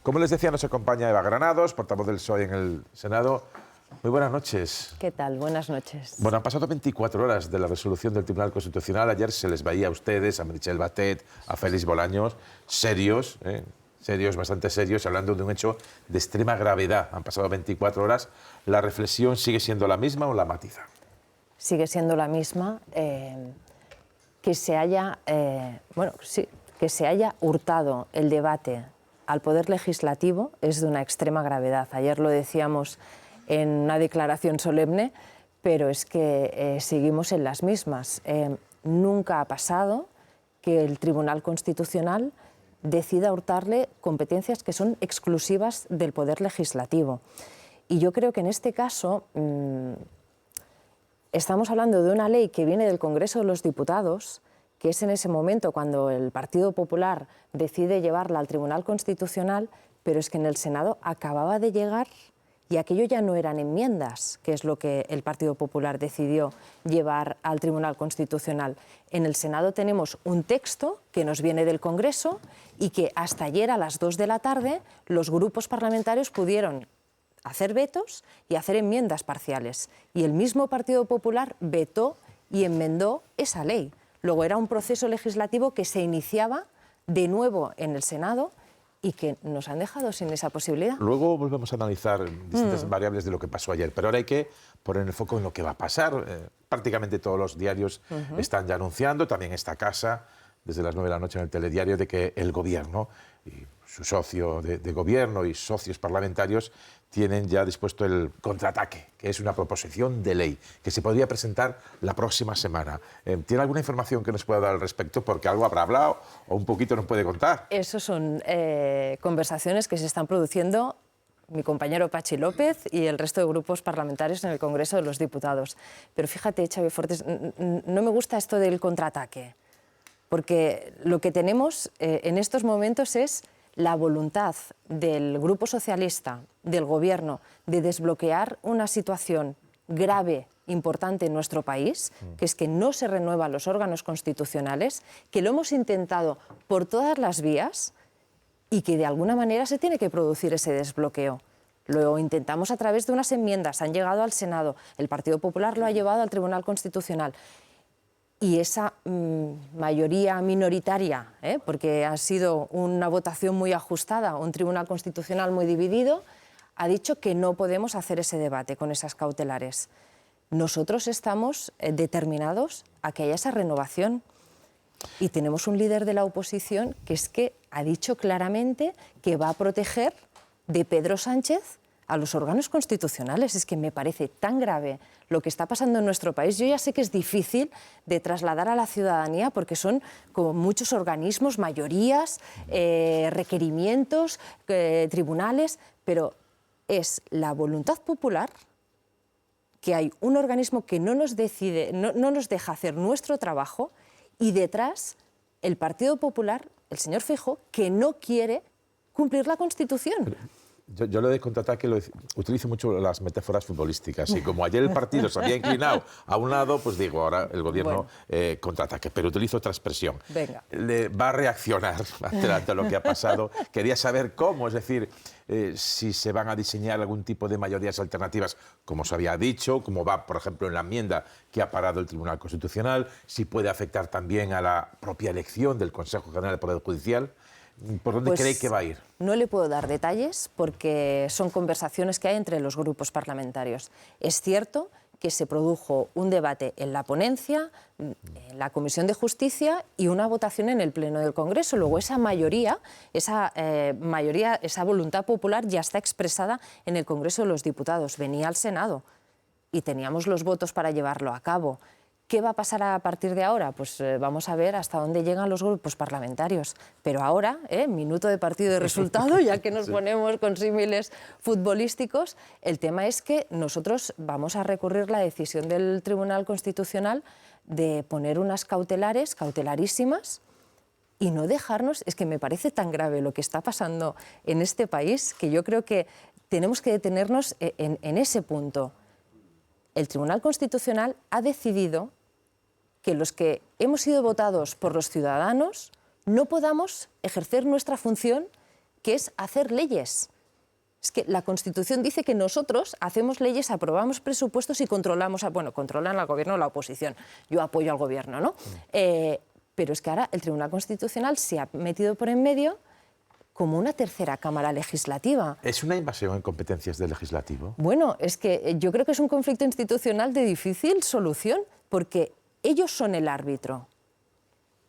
Como les decía, nos acompaña Eva Granados, portavoz del PSOE en el Senado. Muy buenas noches. ¿Qué tal? Buenas noches. Bueno, han pasado 24 horas de la resolución del Tribunal Constitucional. Ayer se les veía a ustedes, a Meritxell Batet, a Félix Bolaños, serios, bastante serios, hablando de un hecho de extrema gravedad. Han pasado 24 horas. ¿La reflexión sigue siendo la misma o la matiza? Sigue siendo la misma. Que se haya hurtado el debate al Poder Legislativo es de una extrema gravedad. Ayer lo decíamos en una declaración solemne, pero es que seguimos en las mismas. Nunca ha pasado que el Tribunal Constitucional decida hurtarle competencias que son exclusivas del Poder Legislativo. Y yo creo que en este caso estamos hablando de una ley que viene del Congreso de los Diputados, que es en ese momento cuando el Partido Popular decide llevarla al Tribunal Constitucional, pero es que en el Senado acababa de llegar y aquello ya no eran enmiendas, que es lo que el Partido Popular decidió llevar al Tribunal Constitucional. En el Senado tenemos un texto que nos viene del Congreso y que hasta ayer a las 2 de la tarde los grupos parlamentarios pudieron hacer vetos y hacer enmiendas parciales. Y el mismo Partido Popular vetó y enmendó esa ley. Luego era un proceso legislativo que se iniciaba de nuevo en el Senado y que nos han dejado sin esa posibilidad. Luego volvemos a analizar distintas variables de lo que pasó ayer, pero ahora hay que poner el foco en lo que va a pasar. Prácticamente todos los diarios están ya anunciando, también esta casa, desde las 9 de la noche en el telediario, de que el Gobierno y su socio de gobierno y socios parlamentarios tienen ya dispuesto el contraataque, que es una proposición de ley que se podría presentar la próxima semana. ¿Tiene alguna información que nos pueda dar al respecto? Porque algo habrá hablado o un poquito nos puede contar. Esas son conversaciones que se están produciendo mi compañero Pachi López y el resto de grupos parlamentarios en el Congreso de los Diputados. Pero fíjate, Xavi Fortes, no me gusta esto del contraataque, porque lo que tenemos en estos momentos es la voluntad del Grupo Socialista, del Gobierno, de desbloquear una situación grave, importante en nuestro país, que es que no se renuevan los órganos constitucionales, que lo hemos intentado por todas las vías y que de alguna manera se tiene que producir ese desbloqueo. Lo intentamos a través de unas enmiendas, han llegado al Senado, el Partido Popular lo ha llevado al Tribunal Constitucional. Y esa mayoría minoritaria, porque ha sido una votación muy ajustada, un Tribunal Constitucional muy dividido, ha dicho que no podemos hacer ese debate con esas cautelares. Nosotros estamos determinados a que haya esa renovación y tenemos un líder de la oposición que es que ha dicho claramente que va a proteger de Pedro Sánchez a los órganos constitucionales. Es que me parece tan grave lo que está pasando en nuestro país. Yo ya sé que es difícil de trasladar a la ciudadanía porque son como muchos organismos, mayorías, requerimientos, tribunales, pero es la voluntad popular que hay un organismo que no nos decide, no nos deja hacer nuestro trabajo y detrás el Partido Popular, el señor Feijóo, que no quiere cumplir la Constitución. Yo lo de contraataque utilizo mucho las metáforas futbolísticas y como ayer el partido se había inclinado a un lado, pues digo, ahora el Gobierno contraataque, pero utilizo otra expresión. Venga. Va a reaccionar ante lo que ha pasado. Quería saber cómo, es decir, si se van a diseñar algún tipo de mayorías alternativas, como se había dicho, como va, por ejemplo, en la enmienda que ha parado el Tribunal Constitucional, si puede afectar también a la propia elección del Consejo General del Poder Judicial. ¿Por dónde cree que va a ir? No le puedo dar detalles porque son conversaciones que hay entre los grupos parlamentarios. Es cierto que se produjo un debate en la ponencia, en la Comisión de Justicia y una votación en el Pleno del Congreso. Luego esa mayoría, esa voluntad popular ya está expresada en el Congreso de los Diputados. Venía al Senado y teníamos los votos para llevarlo a cabo. ¿Qué va a pasar a partir de ahora? Pues vamos a ver hasta dónde llegan los grupos parlamentarios. Pero ahora, minuto de partido de resultado, ya que nos ponemos con símiles futbolísticos, el tema es que nosotros vamos a recurrir la decisión del Tribunal Constitucional de poner unas cautelarísimas, y no dejarnos. Es que me parece tan grave lo que está pasando en este país que yo creo que tenemos que detenernos en ese punto. El Tribunal Constitucional ha decidido que los que hemos sido votados por los ciudadanos no podamos ejercer nuestra función que es hacer leyes. Es que la Constitución dice que nosotros hacemos leyes, aprobamos presupuestos y controlamos, bueno, controlan al gobierno o la oposición. Yo apoyo al gobierno, ¿no? Pero es que ahora el Tribunal Constitucional se ha metido por en medio como una tercera cámara legislativa. ¿Es una invasión en competencias del legislativo? Bueno, es que yo creo que es un conflicto institucional de difícil solución, porque ellos son el árbitro.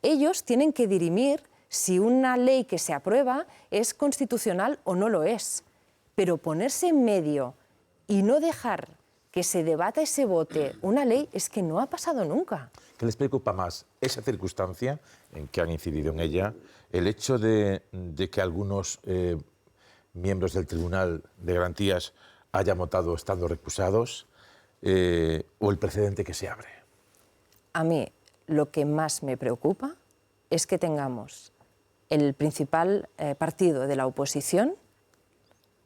Ellos tienen que dirimir si una ley que se aprueba es constitucional o no lo es. Pero ponerse en medio y no dejar que se debata y se vote una ley es que no ha pasado nunca. ¿Qué les preocupa más? ¿Esa circunstancia en que han incidido en ella? ¿El hecho de que algunos miembros del Tribunal de Garantías hayan votado estando recusados? ¿O el precedente que se abre? A mí lo que más me preocupa es que tengamos el principal partido de la oposición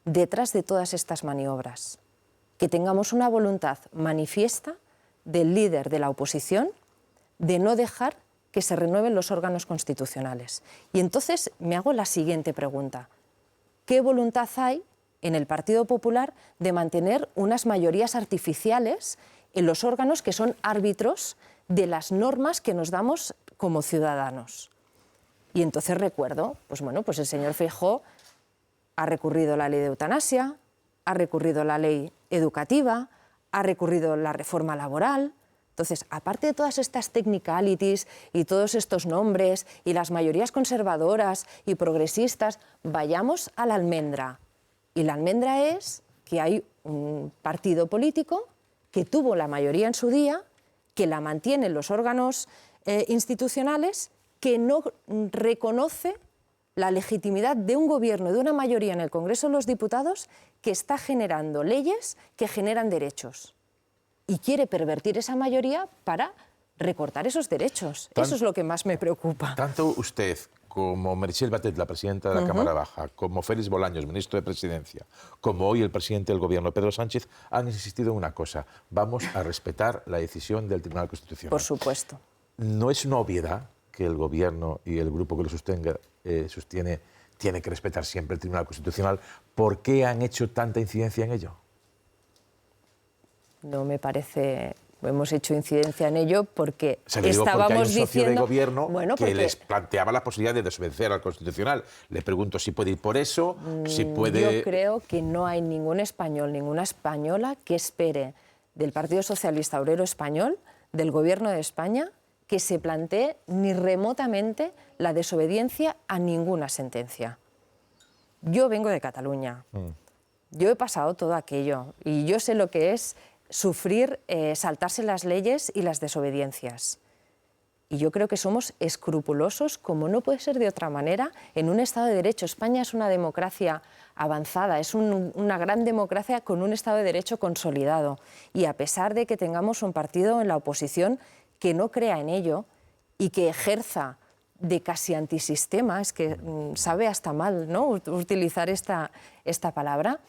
detrás de todas estas maniobras, que tengamos una voluntad manifiesta del líder de la oposición de no dejar que se renueven los órganos constitucionales. Y entonces me hago la siguiente pregunta. ¿Qué voluntad hay en el Partido Popular de mantener unas mayorías artificiales en los órganos que son árbitros de las normas que nos damos como ciudadanos? Y entonces recuerdo, pues el señor Feijóo ha recurrido la ley de eutanasia, ha recurrido la ley educativa, ha recurrido la reforma laboral. Entonces, aparte de todas estas technicalities y todos estos nombres y las mayorías conservadoras y progresistas, vayamos a la almendra. Y la almendra es que hay un partido político que tuvo la mayoría en su día, que la mantiene en los órganos institucionales, que no reconoce la legitimidad de un gobierno, de una mayoría en el Congreso de los Diputados que está generando leyes que generan derechos y quiere pervertir esa mayoría para recortar esos derechos. Eso es lo que más me preocupa. Tanto usted como Meritxell Batet, la presidenta de la Cámara Baja, como Félix Bolaños, ministro de Presidencia, como hoy el presidente del Gobierno, Pedro Sánchez, han insistido en una cosa: vamos a respetar la decisión del Tribunal Constitucional. Por supuesto. ¿No es una obviedad que el Gobierno y el grupo que lo sostiene tiene que respetar siempre el Tribunal Constitucional? ¿Por qué han hecho tanta incidencia en ello? No me parece. Hemos hecho incidencia en ello porque estábamos hay un socio diciendo de gobierno porque les planteaba la posibilidad de desobedecer al Constitucional. Le pregunto si puede ir por eso, si puede. Yo creo que no hay ningún español, ninguna española que espere del Partido Socialista Obrero Español, del Gobierno de España, que se plantee ni remotamente la desobediencia a ninguna sentencia. Yo vengo de Cataluña, yo he pasado todo aquello y yo sé lo que es sufrir, saltarse las leyes y las desobediencias. Y yo creo que somos escrupulosos, como no puede ser de otra manera, en un Estado de Derecho. España es una democracia avanzada, es una gran democracia con un Estado de Derecho consolidado. Y a pesar de que tengamos un partido en la oposición que no crea en ello y que ejerza de casi antisistema, es que sabe hasta mal, ¿no?, utilizar esta palabra,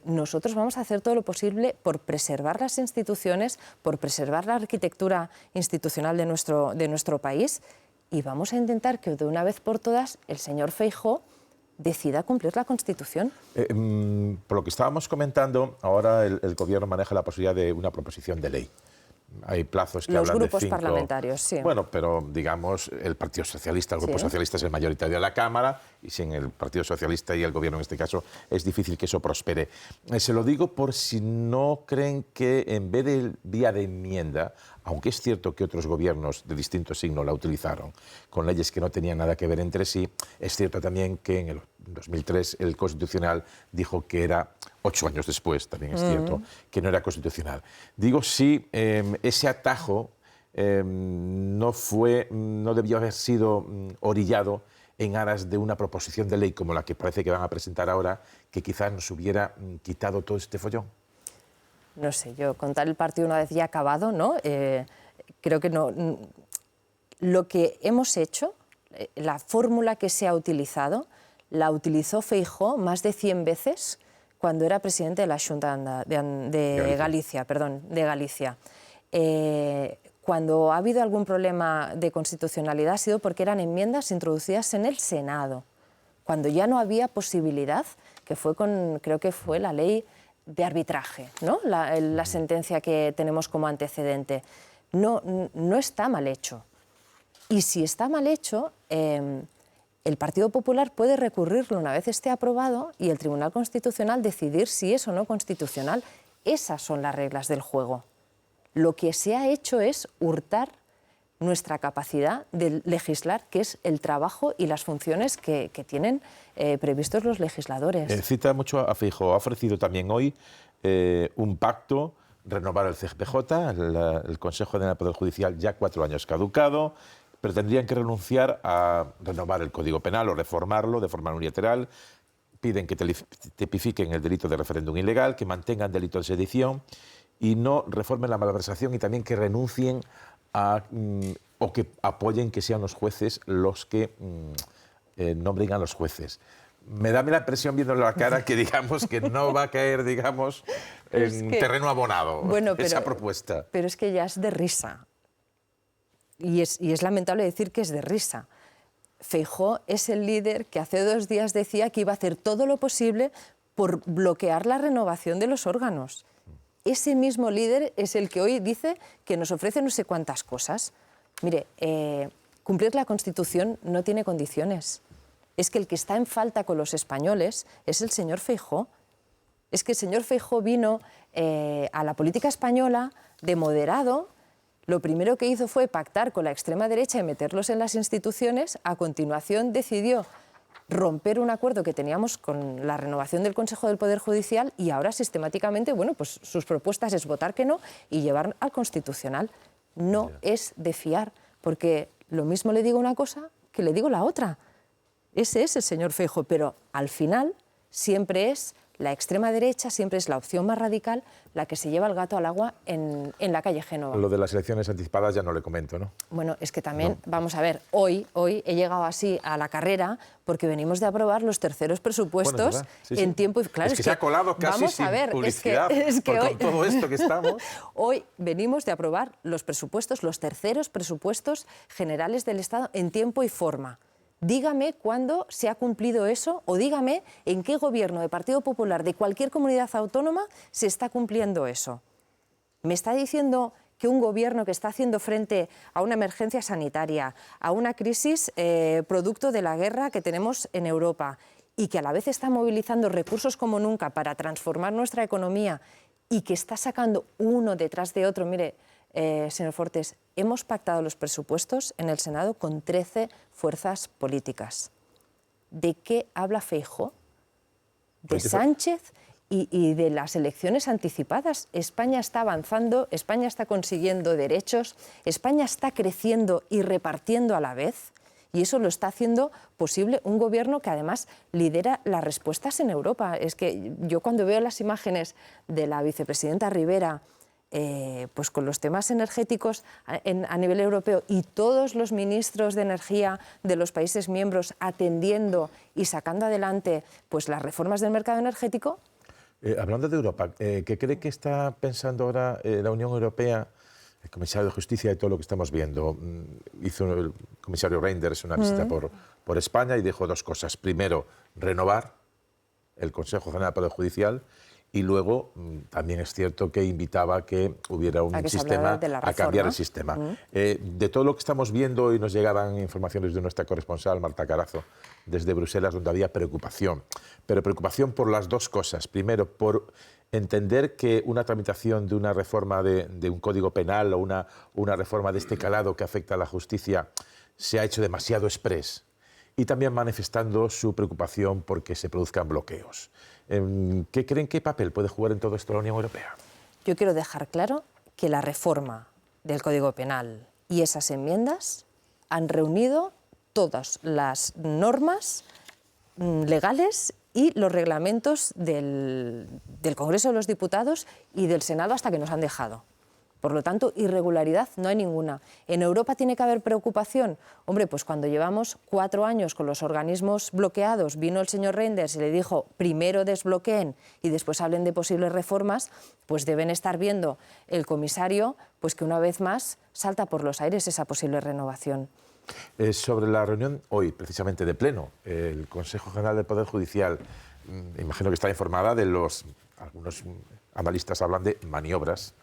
nosotros vamos a hacer todo lo posible por preservar las instituciones, por preservar la arquitectura institucional de nuestro país, y vamos a intentar que de una vez por todas el señor Feijóo decida cumplir la Constitución. Por lo que estábamos comentando, ahora el Gobierno maneja la posibilidad de una proposición de ley. Hay plazos que los hablan de 5... Los grupos parlamentarios, sí. Bueno, pero digamos, el Partido Socialista, el Grupo Socialista es el mayoritario de la Cámara, y sin el Partido Socialista y el Gobierno en este caso es difícil que eso prospere. Se lo digo por si no creen que en vez de vía de enmienda, aunque es cierto que otros gobiernos de distinto signo la utilizaron, con leyes que no tenían nada que ver entre sí, es cierto también que en el 2003 el Constitucional dijo que era, 8 años después, también es cierto, que no era constitucional. Digo, si ese atajo no debió haber sido orillado en aras de una proposición de ley como la que parece que van a presentar ahora, que quizás nos hubiera quitado todo este follón. No sé, yo contar el partido una vez ya acabado, ¿no? Creo que no. Lo que hemos hecho, la fórmula que se ha utilizado, la utilizó Feijóo más de 100 veces cuando era presidente de la Xunta de Galicia. Cuando ha habido algún problema de constitucionalidad ha sido porque eran enmiendas introducidas en el Senado, cuando ya no había posibilidad, que fue creo que fue la ley de arbitraje, ¿no? La sentencia que tenemos como antecedente. No está mal hecho. Y si está mal hecho, el Partido Popular puede recurrirlo una vez esté aprobado y el Tribunal Constitucional decidir si es o no constitucional. Esas son las reglas del juego. Lo que se ha hecho es hurtar nuestra capacidad de legislar, que es el trabajo y las funciones que tienen previstos los legisladores. Cita mucho a Feijóo. Ha ofrecido también hoy un pacto, renovar el CGPJ, el Consejo General del Poder Judicial, ya 4 años caducado, pero tendrían que renunciar a renovar el Código Penal o reformarlo de forma unilateral. Piden que tipifiquen el delito de referéndum ilegal, que mantengan delito de sedición y no reformen la malversación, y también que renuncien o que apoyen que sean los jueces los que nombren a los jueces. Me da la impresión, viéndole la cara, que digamos que no va a caer, digamos, en terreno abonado, esa propuesta. Pero es que ya es de risa. Y es lamentable decir que es de risa. Feijóo es el líder que hace 2 días decía que iba a hacer todo lo posible por bloquear la renovación de los órganos. Ese mismo líder es el que hoy dice que nos ofrece no sé cuántas cosas. Mire, cumplir la Constitución no tiene condiciones. Es que el que está en falta con los españoles es el señor Feijóo. Es que el señor Feijóo vino a la política española de moderado. Lo primero que hizo fue pactar con la extrema derecha y meterlos en las instituciones. A continuación decidió romper un acuerdo que teníamos con la renovación del Consejo del Poder Judicial y ahora sistemáticamente, bueno, pues sus propuestas es votar que no y llevar al Constitucional. No es de fiar, porque lo mismo le digo una cosa que le digo la otra. Ese es el señor Feijóo, pero al final siempre es la extrema derecha, siempre es la opción más radical la que se lleva el gato al agua en la calle Génova. Lo de las elecciones anticipadas ya no le comento, ¿no? Bueno, es que también, vamos a ver, hoy he llegado así a la carrera porque venimos de aprobar los terceros presupuestos en tiempo y... Claro, es que se ha colado casi vamos sin a ver, publicidad, es que hoy, con todo esto que estamos... Hoy venimos de aprobar los presupuestos, los terceros presupuestos generales del Estado en tiempo y forma. Dígame cuándo se ha cumplido eso o dígame en qué gobierno de Partido Popular de cualquier comunidad autónoma se está cumpliendo eso. Me está diciendo que un gobierno que está haciendo frente a una emergencia sanitaria, a una crisis producto de la guerra que tenemos en Europa y que a la vez está movilizando recursos como nunca para transformar nuestra economía y que está sacando uno detrás de otro. Mire, señor Fortes, hemos pactado los presupuestos en el Senado con 13 fuerzas políticas. ¿De qué habla Feijóo? De Sánchez y de las elecciones anticipadas. España está avanzando, España está consiguiendo derechos, España está creciendo y repartiendo a la vez, y eso lo está haciendo posible un gobierno que además lidera las respuestas en Europa. Es que yo cuando veo las imágenes de la vicepresidenta Rivera, pues con los temas energéticos a nivel europeo y todos los ministros de energía de los países miembros atendiendo y sacando adelante pues las reformas del mercado energético. Hablando de Europa, ¿qué cree que está pensando ahora la Unión Europea? El comisario de Justicia y todo lo que estamos viendo. Hizo el comisario Reynders una visita por España y dijo 2 cosas. Primero, renovar el Consejo General del Poder Judicial. Y luego también es cierto que invitaba a que hubiera un sistema, a cambiar el sistema. De todo lo que estamos viendo, y nos llegaban informaciones de nuestra corresponsal, Marta Carazo, desde Bruselas, donde había preocupación. Pero preocupación por las 2 cosas. Primero, por entender que una tramitación de una reforma de un código penal o una reforma de este calado que afecta a la justicia se ha hecho demasiado exprés. Y también manifestando su preocupación porque se produzcan bloqueos. ¿Qué creen qué papel puede jugar en todo esto la Unión Europea? Yo quiero dejar claro que la reforma del Código Penal y esas enmiendas han reunido todas las normas legales y los reglamentos del Congreso de los Diputados y del Senado hasta que nos han dejado. Por lo tanto, irregularidad no hay ninguna. ¿En Europa tiene que haber preocupación? Hombre, pues cuando llevamos 4 años con los organismos bloqueados, vino el señor Reynders y le dijo, primero desbloqueen y después hablen de posibles reformas, pues deben estar viendo el comisario pues que una vez más salta por los aires esa posible renovación. Sobre la reunión hoy, precisamente de pleno, el Consejo General del Poder Judicial, imagino que está informada de algunos analistas hablan de maniobras,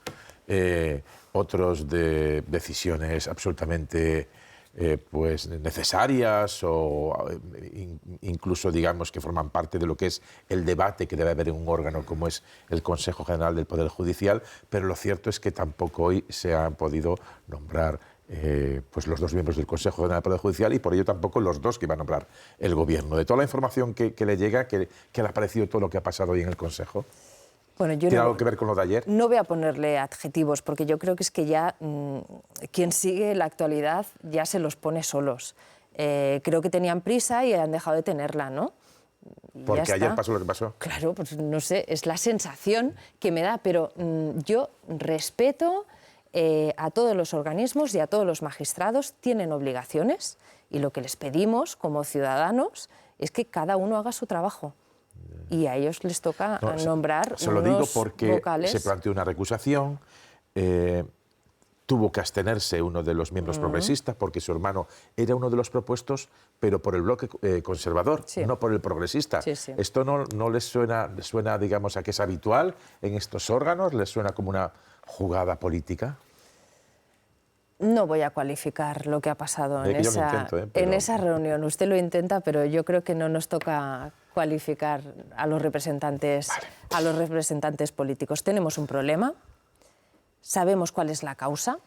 otros de decisiones absolutamente pues necesarias o incluso digamos que forman parte de lo que es el debate que debe haber en un órgano como es el Consejo General del Poder Judicial, pero lo cierto es que tampoco hoy se han podido nombrar pues los dos miembros del Consejo General del Poder Judicial y por ello tampoco los dos que iba a nombrar el Gobierno. De toda la información que le llega, ¿qué le ha parecido todo lo que ha pasado hoy en el Consejo? Bueno, yo ¿Tiene no, algo que ver con lo de ayer? no voy a ponerle adjetivos, porque yo creo que es que ya quien sigue la actualidad ya se los pone solos. Creo que tenían prisa y han dejado de tenerla, ¿no? Y Porque ya ayer está. pasó lo que pasó. Claro, pues no sé, es la sensación que me da, pero yo respeto a todos los organismos y a todos los magistrados, tienen obligaciones y lo que les pedimos como ciudadanos es que cada uno haga su trabajo. Y a ellos les toca nombrar se lo digo unos porque vocales. se planteó una recusación, tuvo que abstenerse uno de los miembros progresistas porque su hermano era uno de los propuestos, pero por el bloque conservador, Sí. no por el progresista. Sí, sí. ¿Esto no les suena, digamos, a que es habitual en estos órganos? ¿Les suena como una jugada política? No voy a cualificar lo que ha pasado en que yo lo esa, intento, en pero- esa reunión. Usted lo intenta, pero yo creo que no nos toca cualificar a los representantes, a los representantes políticos. Tenemos un problema, sabemos cuál es la causa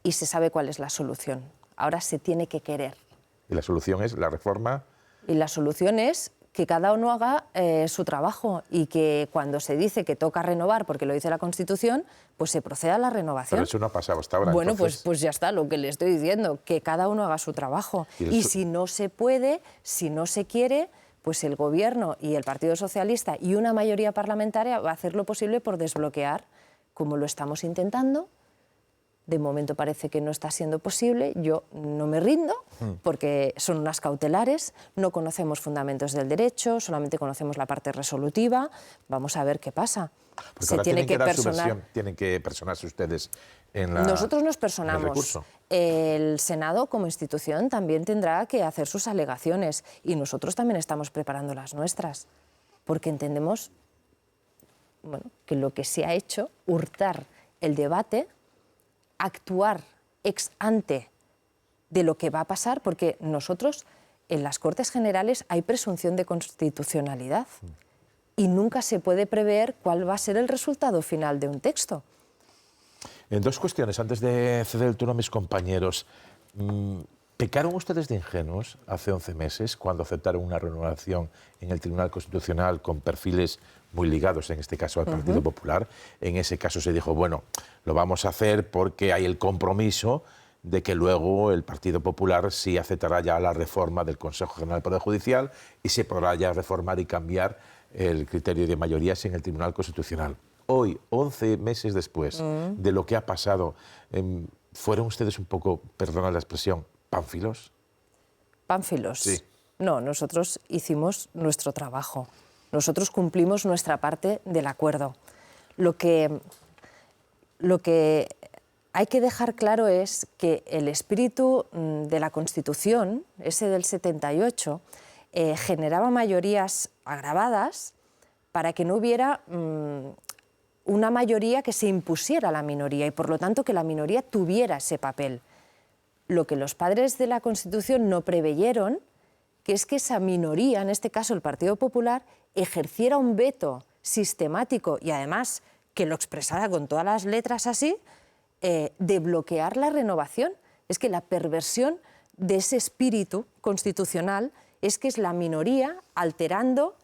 y se sabe cuál es la solución. Ahora se tiene que querer. Y la solución es la reforma. Y la solución es que cada uno haga su trabajo y que cuando se dice que toca renovar, porque lo dice la Constitución, pues se proceda a la renovación. Pero eso no ha pasado hasta ahora. Bueno, entonces, pues ya está, lo que le estoy diciendo, que cada uno haga su trabajo. Y si no se puede, si no se quiere, pues el Gobierno y el Partido Socialista y una mayoría parlamentaria va a hacer lo posible por desbloquear, como lo estamos intentando. De momento parece que no está siendo posible. Yo no me rindo porque son unas cautelares, no conocemos fundamentos del derecho, solamente conocemos la parte resolutiva. Vamos a ver qué pasa. porque Se ahora tiene que dar su personar. versión, tienen que personarse ustedes en la. Nosotros nos en el personamos. recurso. El Senado, como institución, también tendrá que hacer sus alegaciones y nosotros también estamos preparando las nuestras, porque entendemos que lo que se ha hecho, hurtar el debate, actuar ex ante de lo que va a pasar, porque nosotros en las Cortes Generales hay presunción de constitucionalidad y nunca se puede prever cuál va a ser el resultado final de un texto. En dos cuestiones, antes de ceder el turno a mis compañeros. ¿Pecaron ustedes de ingenuos hace 11 meses cuando aceptaron una renovación en el Tribunal Constitucional con perfiles muy ligados, en este caso al Partido Popular? En ese caso se dijo, bueno, lo vamos a hacer porque hay el compromiso de que luego el Partido Popular sí aceptará ya la reforma del Consejo General del Poder Judicial y se podrá ya reformar y cambiar el criterio de mayorías en el Tribunal Constitucional. Hoy, 11 meses después de lo que ha pasado, ¿fueron ustedes un poco, perdona la expresión, pánfilos? ¿Pánfilos? Sí. No, nosotros hicimos nuestro trabajo. Nosotros cumplimos nuestra parte del acuerdo. Lo que hay que dejar claro es que el espíritu de la Constitución, ese del 78, generaba mayorías agravadas para que no hubiera una mayoría que se impusiera a la minoría y, por lo tanto, que la minoría tuviera ese papel. Lo que los padres de la Constitución no preveyeron, que es que esa minoría, en este caso el Partido Popular, ejerciera un veto sistemático y además que lo expresara con todas las letras así, de bloquear la renovación. Es que la perversión de ese espíritu constitucional es que es la minoría alterando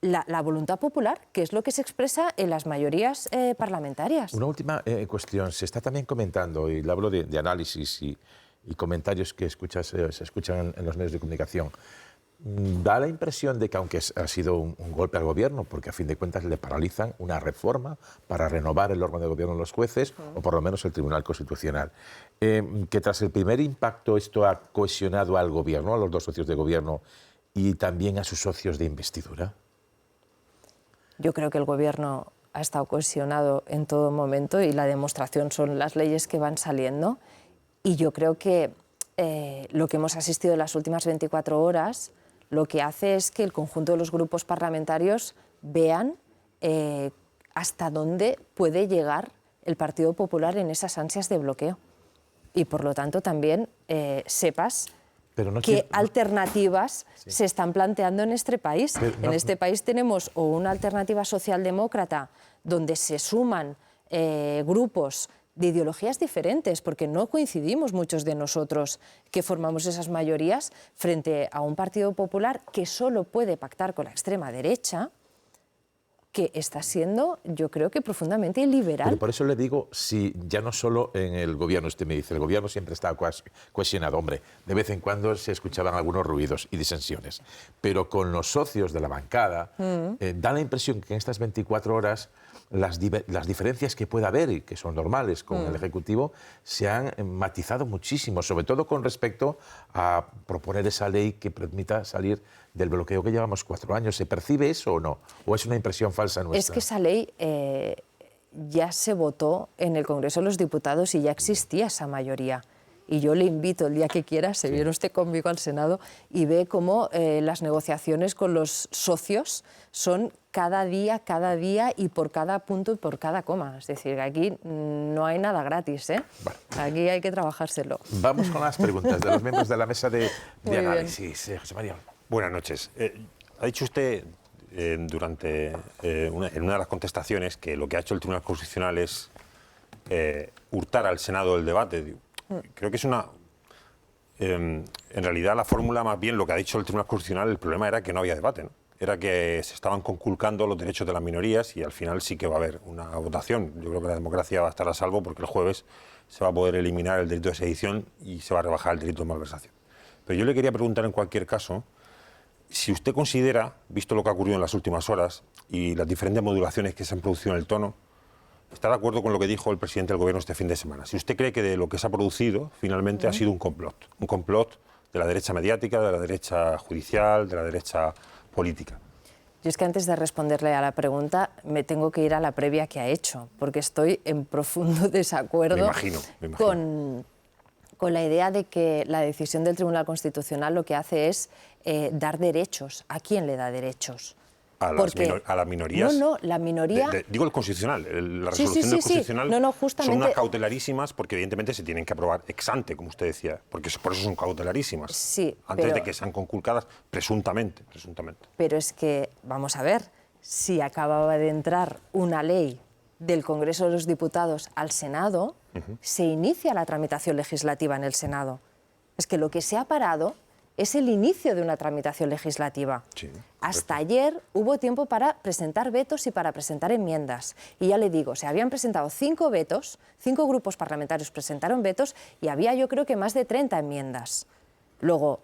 la voluntad popular, que es lo que se expresa en las mayorías parlamentarias. Una última cuestión. Se está también comentando, y le hablo de análisis y comentarios que se escuchan en los medios de comunicación. Da la impresión de que, aunque ha sido un golpe al gobierno, porque a fin de cuentas le paralizan una reforma para renovar el órgano de gobierno de los jueces, o por lo menos el Tribunal Constitucional, que tras el primer impacto esto ha cohesionado al gobierno, a los dos socios de gobierno y también a sus socios de investidura. Yo creo que el Gobierno ha estado cohesionado en todo momento y la demostración son las leyes que van saliendo. Y yo creo que lo que hemos asistido en las últimas 24 horas, lo que hace es que el conjunto de los grupos parlamentarios vean hasta dónde puede llegar el Partido Popular en esas ansias de bloqueo. Y por lo tanto también sepas qué alternativas se están planteando en este país. En este país tenemos o una alternativa socialdemócrata donde se suman grupos de ideologías diferentes, porque no coincidimos muchos de nosotros que formamos esas mayorías, frente a un Partido Popular que solo puede pactar con la extrema derecha, que está siendo, yo creo que profundamente iliberal. Pero por eso le digo, si ya no solo en el gobierno, usted me dice, el gobierno siempre está cohesionado, hombre, de vez en cuando se escuchaban algunos ruidos y disensiones, pero con los socios de la bancada, da la impresión que en estas 24 horas las diferencias que pueda haber, y que son normales con el Ejecutivo, se han matizado muchísimo, sobre todo con respecto a proponer esa ley que permita salir del bloqueo que llevamos 4 años. ¿Se percibe eso o no? ¿O es una impresión falsa nuestra? Es que esa ley ya se votó en el Congreso de los Diputados y ya existía esa mayoría. Y yo le invito el día que quiera, se viene usted conmigo al Senado y ve cómo las negociaciones con los socios son cada día y por cada punto y por cada coma. Es decir, aquí no hay nada gratis, ¿eh? Vale. Aquí hay que trabajárselo. Vamos con las preguntas de los miembros de la mesa de análisis. José María. Buenas noches. Ha dicho usted en una de las contestaciones que lo que ha hecho el Tribunal Constitucional es hurtar al Senado el debate. Creo que es en realidad la fórmula, más bien lo que ha dicho el Tribunal Constitucional, el problema era que no había debate, ¿no? Era que se estaban conculcando los derechos de las minorías y al final sí que va a haber una votación. Yo creo que la democracia va a estar a salvo porque el jueves se va a poder eliminar el delito de sedición y se va a rebajar el delito de malversación. Pero yo le quería preguntar en cualquier caso, si usted considera, visto lo que ha ocurrido en las últimas horas y las diferentes modulaciones que se han producido en el tono, ¿está de acuerdo con lo que dijo el presidente del Gobierno este fin de semana? Si usted cree que de lo que se ha producido finalmente ha sido un complot de la derecha mediática, de la derecha judicial, de la derecha política. Yo es que antes de responderle a la pregunta me tengo que ir a la previa que ha hecho, porque estoy en profundo desacuerdo me imagino. Con la idea de que la decisión del Tribunal Constitucional lo que hace es dar derechos. ¿A quién le da derechos? ¿A las minorías? No, la minoría... digo el Constitucional, la resolución del Constitucional justamente... son unas cautelarísimas porque evidentemente se tienen que aprobar ex ante, como usted decía, porque por eso son cautelarísimas, antes de que sean conculcadas presuntamente. Pero es que, vamos a ver, si acababa de entrar una ley del Congreso de los Diputados al Senado, se inicia la tramitación legislativa en el Senado. Es que lo que se ha parado es el inicio de una tramitación legislativa. Sí, hasta ayer hubo tiempo para presentar vetos y para presentar enmiendas. Y ya le digo, se habían presentado 5 vetos, 5 grupos parlamentarios presentaron vetos y había yo creo que más de 30 enmiendas. Luego,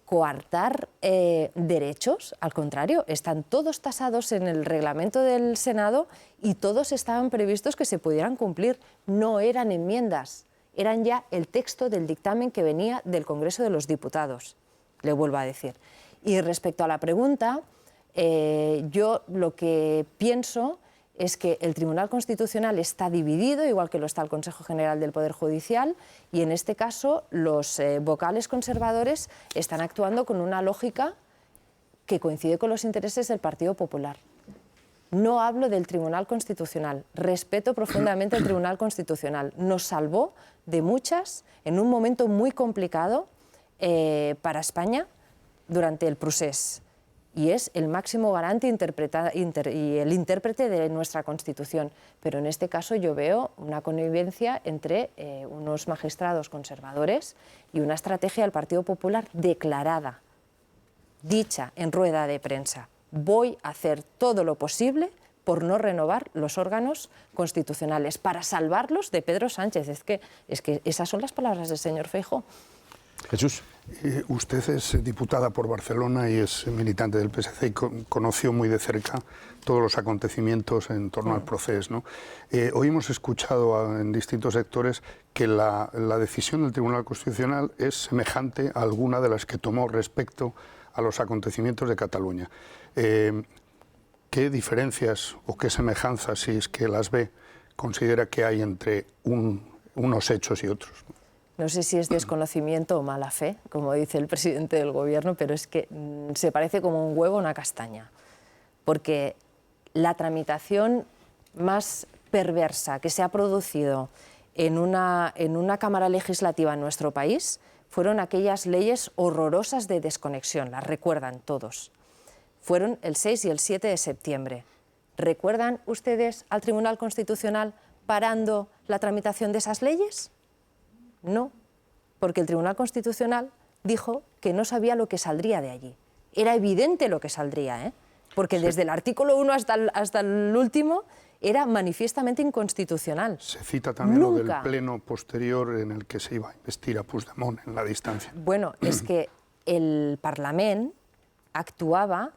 coartar derechos, al contrario, están todos tasados en el reglamento del Senado y todos estaban previstos que se pudieran cumplir. No eran enmiendas. Eran ya el texto del dictamen que venía del Congreso de los Diputados, le vuelvo a decir. Y respecto a la pregunta, yo lo que pienso es que el Tribunal Constitucional está dividido, igual que lo está el Consejo General del Poder Judicial, y en este caso los vocales conservadores están actuando con una lógica que coincide con los intereses del Partido Popular. No hablo del Tribunal Constitucional, respeto profundamente el Tribunal Constitucional. Nos salvó de muchas en un momento muy complicado para España durante el procés. Y es el máximo garante y el intérprete de nuestra Constitución. Pero en este caso yo veo una connivencia entre unos magistrados conservadores y una estrategia del Partido Popular declarada, dicha en rueda de prensa. Voy a hacer todo lo posible por no renovar los órganos constitucionales, para salvarlos de Pedro Sánchez. Es que esas son las palabras del señor Feijóo. Jesús. Usted es diputada por Barcelona y es militante del PSC y conoció muy de cerca todos los acontecimientos en torno al proceso, ¿no? Hoy hemos escuchado en distintos sectores que la decisión del Tribunal Constitucional es semejante a alguna de las que tomó respecto a los acontecimientos de Cataluña. ¿Qué diferencias o qué semejanzas, si es que las ve, considera que hay entre unos hechos y otros? No sé si es desconocimiento o mala fe, como dice el presidente del Gobierno, pero es que se parece como un huevo a una castaña. Porque la tramitación más perversa que se ha producido en una Cámara Legislativa en nuestro país fueron aquellas leyes horrorosas de desconexión, las recuerdan todos. Fueron el 6 y el 7 de septiembre. ¿Recuerdan ustedes al Tribunal Constitucional parando la tramitación de esas leyes? No, porque el Tribunal Constitucional dijo que no sabía lo que saldría de allí. Era evidente lo que saldría, ¿eh? Porque desde el artículo 1 hasta el último era manifiestamente inconstitucional. Se cita también lo del pleno posterior en el que se iba a investir a Puigdemont en la distancia. Bueno, es que el Parlament actuaba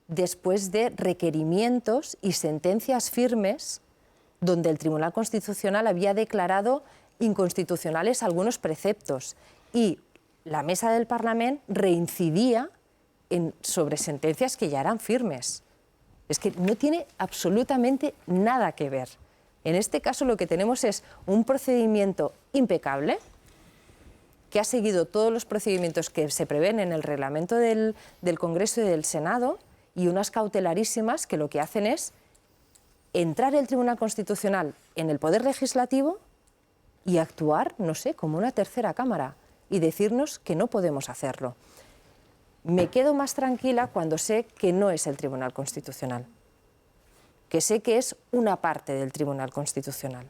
después de requerimientos y sentencias firmes donde el Tribunal Constitucional había declarado inconstitucionales algunos preceptos y la mesa del Parlament reincidía sobre sentencias que ya eran firmes. Es que no tiene absolutamente nada que ver. En este caso lo que tenemos es un procedimiento impecable que ha seguido todos los procedimientos que se prevén en el reglamento del Congreso y del Senado y unas cautelarísimas que lo que hacen es entrar el Tribunal Constitucional en el Poder Legislativo y actuar, no sé, como una tercera cámara y decirnos que no podemos hacerlo. Me quedo más tranquila cuando sé que no es el Tribunal Constitucional, que sé que es una parte del Tribunal Constitucional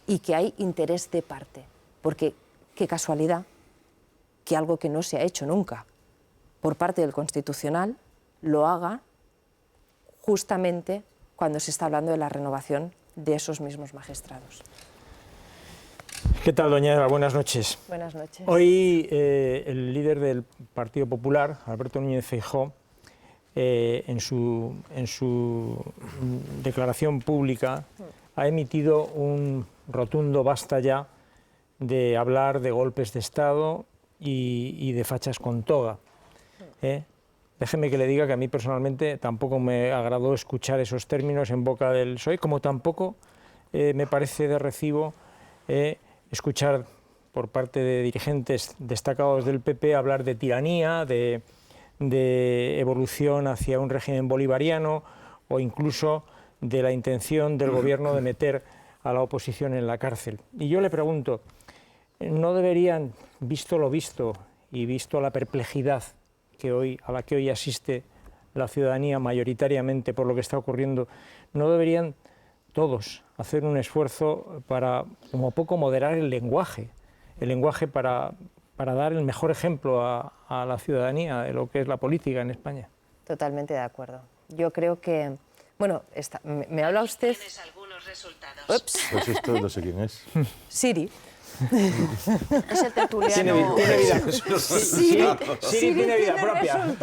y que hay interés de parte, porque qué casualidad que algo que no se ha hecho nunca por parte del Constitucional lo haga justamente cuando se está hablando de la renovación de esos mismos magistrados. ¿Qué tal, doña Eva? Buenas noches. Buenas noches. Hoy el líder del Partido Popular, Alberto Núñez Feijóo, en su declaración pública ha emitido un rotundo basta ya de hablar de golpes de Estado y de fachas con toga. Déjeme que le diga que a mí personalmente tampoco me agradó escuchar esos términos en boca del PSOE, como tampoco me parece de recibo escuchar por parte de dirigentes destacados del PP hablar de tiranía, de evolución hacia un régimen bolivariano o incluso de la intención del gobierno de meter a la oposición en la cárcel. Y yo le pregunto, ¿no deberían, visto lo visto y visto la perplejidad a la que hoy asiste la ciudadanía mayoritariamente por lo que está ocurriendo, no deberían todos hacer un esfuerzo para, como poco, moderar el lenguaje para dar el mejor ejemplo a la ciudadanía de lo que es la política en España? Totalmente de acuerdo. Yo creo que, bueno, me habla usted... Tienes algunos resultados. Ups. Pues esto no sé quién es. Siri. Es el tertuliano. Tiene vida. Siri tiene vida propia.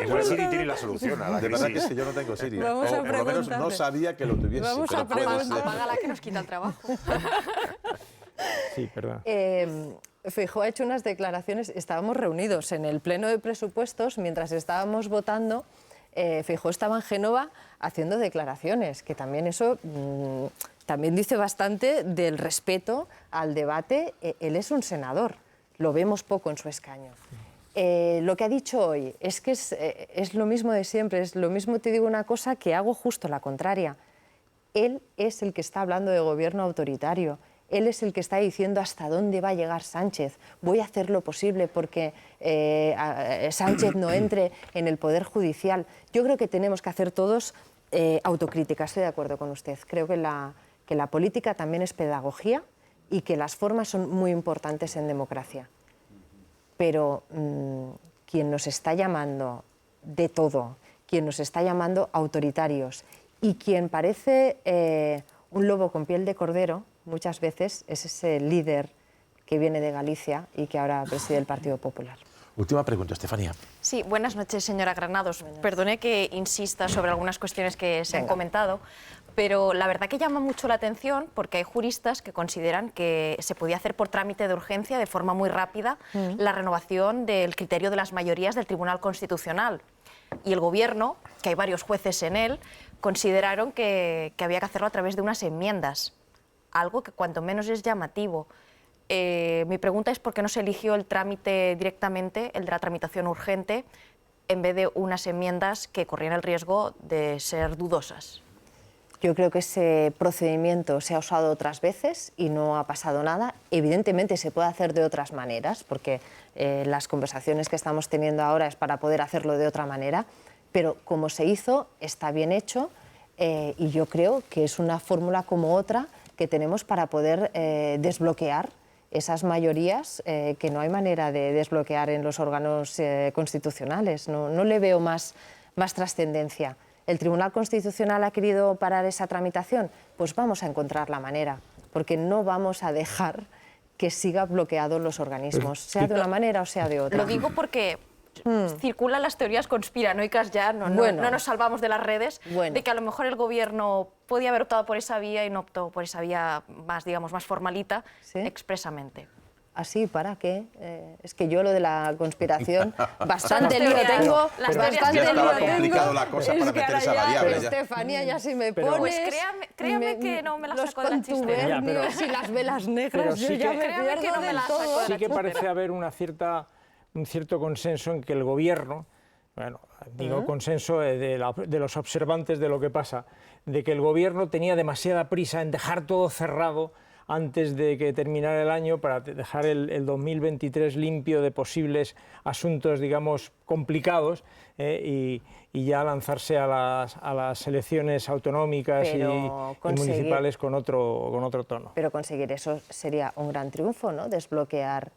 Igual Siri tiene la solución a la De verdad que crisis. es que yo no tengo Siri. Vamos a O por lo menos no preguntarle. sabía que lo tuviese. Vamos pero a puede ser. preguntarle. Apágala que nos quita el trabajo. Sí, perdón. Feijóo ha hecho unas declaraciones, estábamos reunidos en el Pleno de Presupuestos, mientras estábamos votando, Feijóo estaba en Génova haciendo declaraciones, que también eso también dice bastante del respeto al debate. Él es un senador, lo vemos poco en su escaño. Lo que ha dicho hoy es que es lo mismo de siempre, es lo mismo, te digo una cosa, que hago justo la contraria. Él es el que está hablando de gobierno autoritario. Él es el que está diciendo hasta dónde va a llegar Sánchez. Voy a hacer lo posible porque Sánchez no entre en el Poder Judicial. Yo creo que tenemos que hacer todos autocrítica. Estoy de acuerdo con usted. Creo que la política también es pedagogía y que las formas son muy importantes en democracia. Pero quien nos está llamando de todo, quien nos está llamando autoritarios y quien parece un lobo con piel de cordero, muchas veces es ese líder que viene de Galicia y que ahora preside el Partido Popular. Última pregunta, Estefanía. Sí, buenas noches, señora Granados. Perdone que insista sobre algunas cuestiones que se han comentado, pero la verdad que llama mucho la atención porque hay juristas que consideran que se podía hacer por trámite de urgencia de forma muy rápida la renovación del criterio de las mayorías del Tribunal Constitucional. Y el Gobierno, que hay varios jueces en él, consideraron que había que hacerlo a través de unas enmiendas, algo que cuanto menos es llamativo. Mi pregunta es por qué no se eligió el trámite directamente, el de la tramitación urgente, en vez de unas enmiendas que corrían el riesgo de ser dudosas. Yo creo que ese procedimiento se ha usado otras veces y no ha pasado nada. Evidentemente se puede hacer de otras maneras, porque las conversaciones que estamos teniendo ahora es para poder hacerlo de otra manera, pero como se hizo, está bien hecho y yo creo que es una fórmula como otra que tenemos para poder desbloquear esas mayorías que no hay manera de desbloquear en los órganos constitucionales. No le veo más trascendencia. ¿El Tribunal Constitucional ha querido parar esa tramitación? Pues vamos a encontrar la manera, porque no vamos a dejar que siga bloqueados los organismos, sea de una manera o sea de otra. Lo digo porque circulan las teorías conspiranoicas ya, no nos salvamos de las redes, de que a lo mejor el Gobierno podía haber optado por esa vía y no optó por esa vía más, digamos, más formalita, ¿Sí? expresamente. ¿Así? ¿Para qué? Es que yo lo de la conspiración bastante Las lío teorías- tengo, las teorías bastante que lío estaba tengo. complicado la cosa para Es que meter ahora esa ya, variable, ya. Estefanía, ya si me Pero- pones... Pues créame que no me la los saco de la chistera. contubernios y las velas negras, Pero yo sí ya que- me Créame que pierdo no me del la saco todo. de Sí que parece haber un cierto consenso en que el Gobierno, bueno, digo consenso de los observantes de lo que pasa, de que el Gobierno tenía demasiada prisa en dejar todo cerrado antes de que terminara el año para dejar el 2023 limpio de posibles asuntos, digamos, complicados y ya lanzarse a las elecciones autonómicas Pero y municipales con otro tono. Pero conseguir eso sería un gran triunfo, ¿no? Desbloquear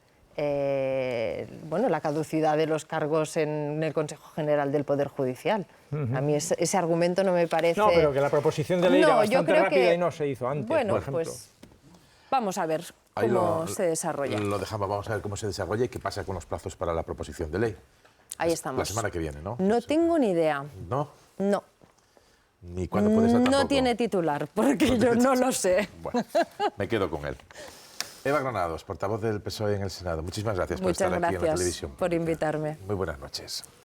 bueno, la caducidad de los cargos en el Consejo General del Poder Judicial. A mí ese argumento no me parece... No, pero que la proposición de ley era No, yo bastante creo rápida que- y no se hizo antes, Bueno, por ejemplo. pues vamos a ver Ahí cómo se desarrolla. Lo dejamos, vamos a ver cómo se desarrolla y qué pasa con los plazos para la proposición de ley. Ahí estamos. La semana que viene, ¿no? No tengo ni idea. ¿No? No. Ni cuándo puede ser No tampoco. tiene titular, porque yo no lo sé. Bueno, me quedo con él. Eva Granados, portavoz del PSOE en el Senado. Muchísimas gracias por Muchas estar aquí en la gracias televisión. por invitarme. Muy buenas noches.